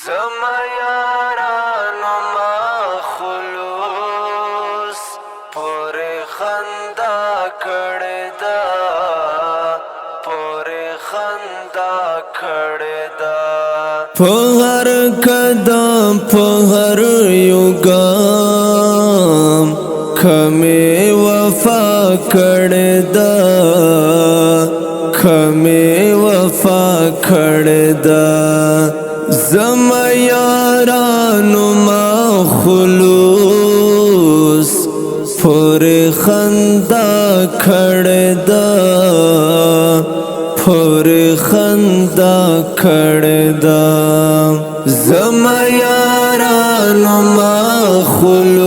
زما یارانو مخلوص پوری خندا کړی دا پوری خندا کړی دا په هر قدم په هر یو ګام کمې وفا کړی دا کمې وفا کړی دا زما یارانو مخلوص پوری خندا کړی دا پوری خندا کړی دا زما یارانو مخلوص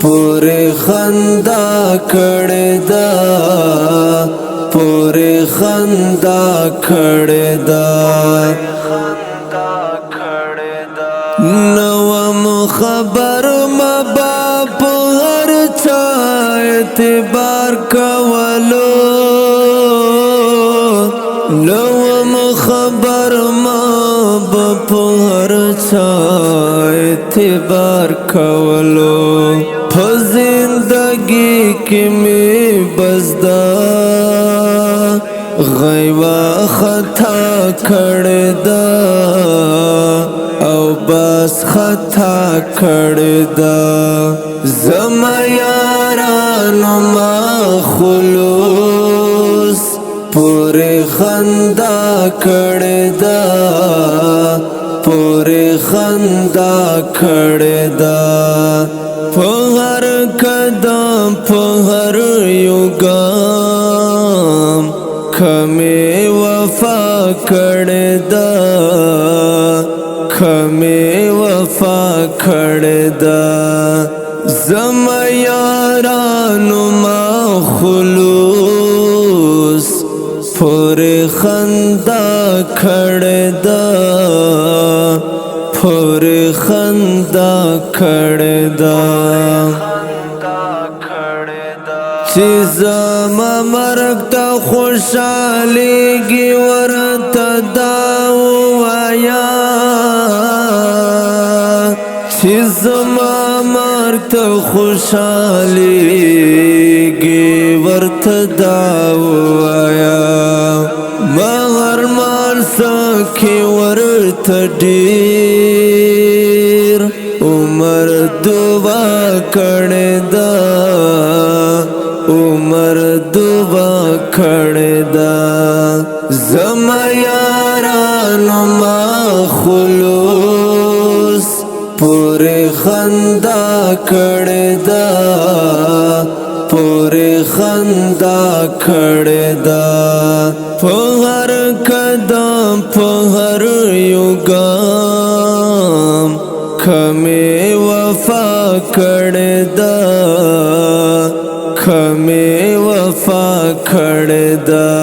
پوری خندا کړی دا پوری خندا کړی دا نوم خبر مبا په هر چا اعتبار کولو نوم خبر مبا په هر چا اعتبار کولو په زندگی کې می بزدا غیوا خطا کړی دا او بس خطا کړی دا زما یارانو مخلوص پوری خندا کړی دا پوری خندا کړی دا په هر قدم په هر یو ګام کمې وفا کړی دا کمې وفا کړی دا زما یارانو مخلوص پوری خندا کړی دا پوری خندا کړی دا چې زما مرګ ته خوشحالېږي ورته دا ووایه چې زما مرګ ته خوشحالېږي ورته دا ووایه مهر مال سکې ورته ډېر عمر دعا کړی دا عمر دعا کړی دا زما یارانو مخلوص پوری خندا کړی دا پوری خندا کړی دا په هر قدم په هر یو ګام کمې وفا کړی دا کمې وفا کړی دا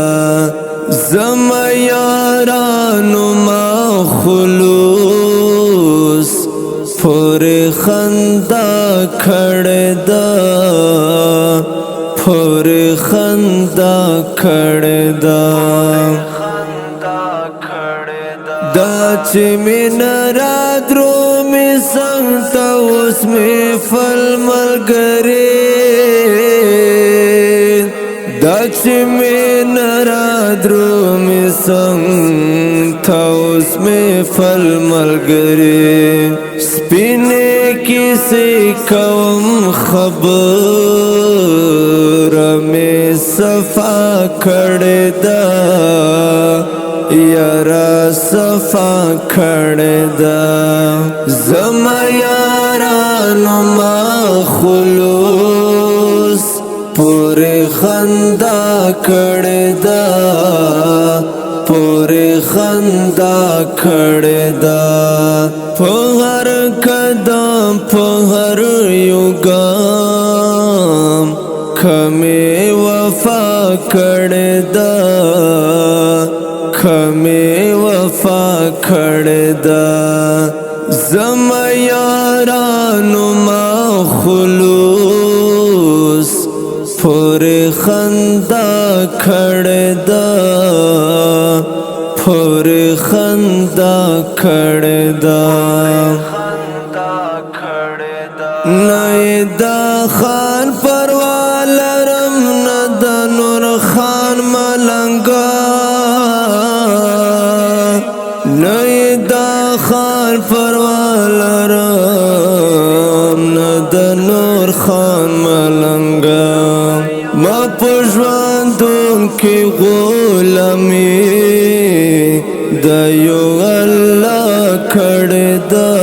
زما یارانو مخلوص پوری خندا کړی دا پوری خندا کړی دا دا چې مینه را درومي څنګ ته اوس مې فل ملګری دا چې مینه را درومي څنګ ته اوس مې فل ملګری سپینې کیسې کوم خبره مې صفا کړی دا یارا صفا کړی دا زما یارانو مخلوص پوری خندا کړی دا پوری خندا کړی دا په هر قدم په هر یو ګام کمې وفا کړی دا کمې وفا کړی دا زما یارانو مخلوص پوری خندا کړی دا پوری خندا کړه دا نه دا خان پروالرم نه د نور خان ملنګا نه دا خان پروالرم نه د نور خان ملنګا ما پښوندون کې غلامي د یو الله کړه دا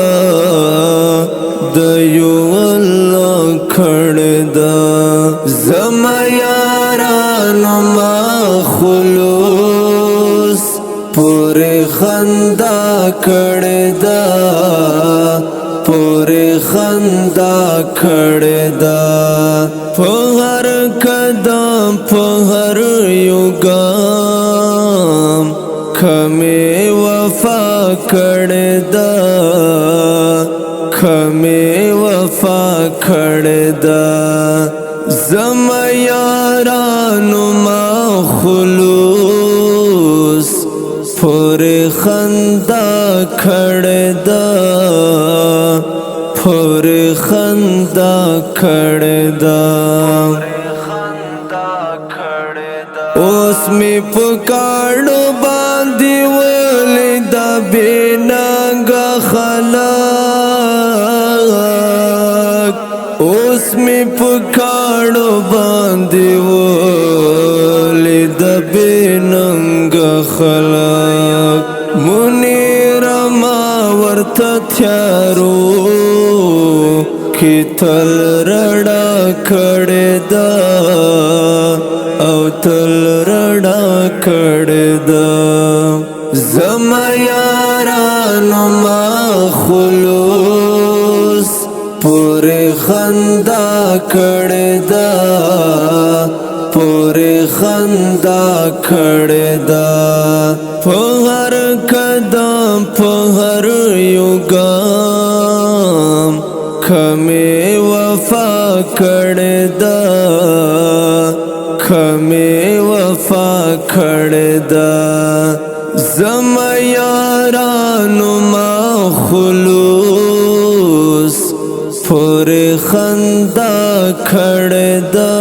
د یو الله کړه دا زما یارانو ما خلوص پورې خندا کړه دا پورې خندا کړه دا په هر قدم په هر یو ګام کمه وفا کړه دا کمه وفا کړه دا زما یارانو ما خلوص پورې خندا کړه دا پورې خندا کړه دا اوس می پکاړو باندې ولید بیننګ خلق اوس می پکاړو باندې ولید بیننګ خلق منیر ما ورته تیارو کی تل رډا کړه دا او تل رډا کړه دا زما یارانو ما خلوص پورې خندا کړه دا پورې خندا کړه دا په هر قدم په هر یو ګام کمه وفا کړه دا کمه وفا کړه دا زما یارانو ما خلوص پورې خندا کړه دا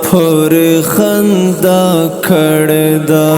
پورې خندا کړه دا